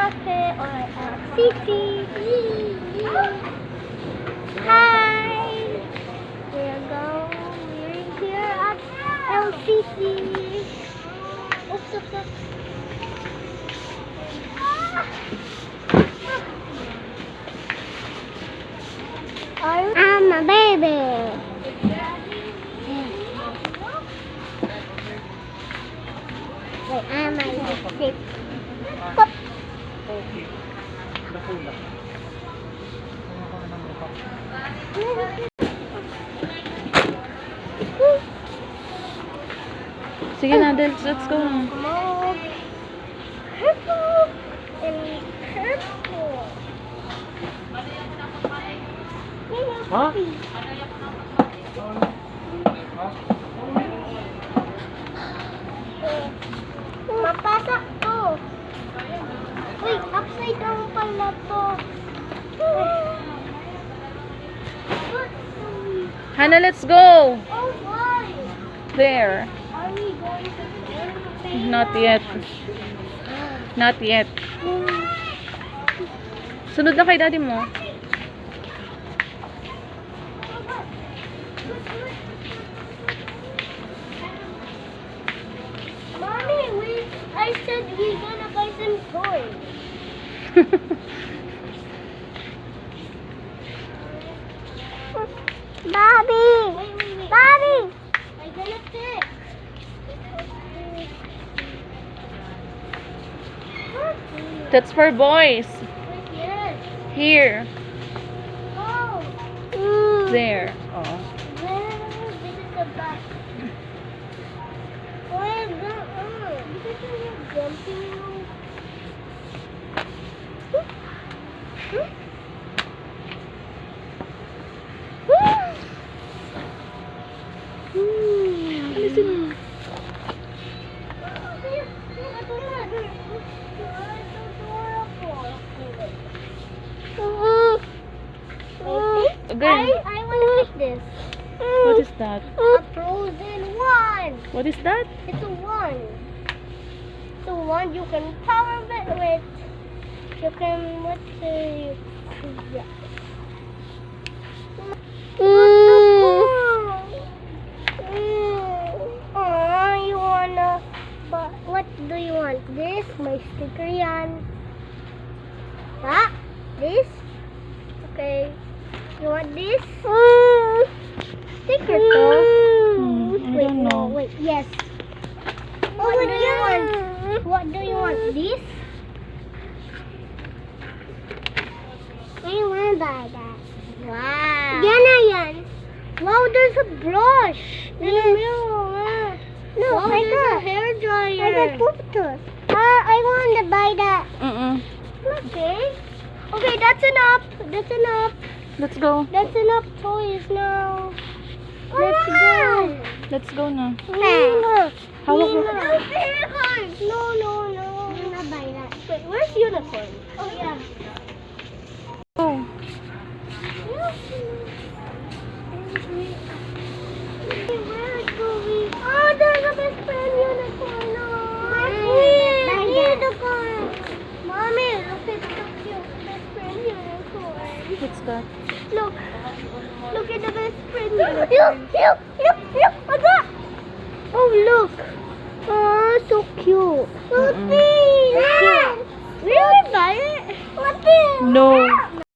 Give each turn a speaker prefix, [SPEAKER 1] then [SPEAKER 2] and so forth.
[SPEAKER 1] Ate or Cici. Hi! We're here at LCC. Oops, oops, oops. I'm a baby. Wait, I'm a lipstick. Pop.
[SPEAKER 2] Sige na, let's go na.
[SPEAKER 1] Mauve, purple, and purple.
[SPEAKER 3] Huh?
[SPEAKER 1] Mapasak to. Uy, upside down pala to.
[SPEAKER 2] Hannah, let's go!
[SPEAKER 1] Oh, why?
[SPEAKER 2] There.
[SPEAKER 1] Are we going to the
[SPEAKER 2] Not yet. Not yet. Sunod na kay daddy mo.
[SPEAKER 1] Mommy, I said we're gonna buy some toys. Bobby! Wait. Bobby! I gonna sit.
[SPEAKER 2] That's for boys.
[SPEAKER 1] Yes.
[SPEAKER 2] Here.
[SPEAKER 1] Oh.
[SPEAKER 2] There. Oh.
[SPEAKER 1] This is the back. Where the this is a jumping room.
[SPEAKER 2] Alisin mo. Again.
[SPEAKER 1] I want to pick this.
[SPEAKER 2] What is that?
[SPEAKER 1] A frozen one.
[SPEAKER 2] What is that?
[SPEAKER 1] It's a one. It's a one you can power it with. You can let's say yeah. Oh, you wanna? But what do you want? This, my sticker yan. Ah, this. Okay. You want this? Sticker to.
[SPEAKER 2] I
[SPEAKER 1] Wait,
[SPEAKER 2] don't know.
[SPEAKER 1] no, wait, yes. What do you want? What do you want? This? I want to buy that. Wow. Yan na yan. Wow, there's a brush. In the mirror. No, wow, there's a hair dryer. I got puptos. I want to buy that. Okay. Okay, that's enough. That's enough.
[SPEAKER 2] Let's go.
[SPEAKER 1] That's enough toys now. Let's go.
[SPEAKER 2] Let's go na.
[SPEAKER 1] Look.
[SPEAKER 2] Hawak mo.
[SPEAKER 1] Unicorn. No. I'm not buy that. Wait, where's unicorn? Oh, yeah.
[SPEAKER 2] Oh.
[SPEAKER 1] Where is going? Oh, there's a best friend unicorn. Unicorn. Mommy, look at the cute best friend unicorn.
[SPEAKER 2] What's that?
[SPEAKER 1] Look. Look at the best friend unicorn. Look. Aga. Oh, look. Oh, so cute. Puppy. Will we buy it? Puppy.
[SPEAKER 2] No.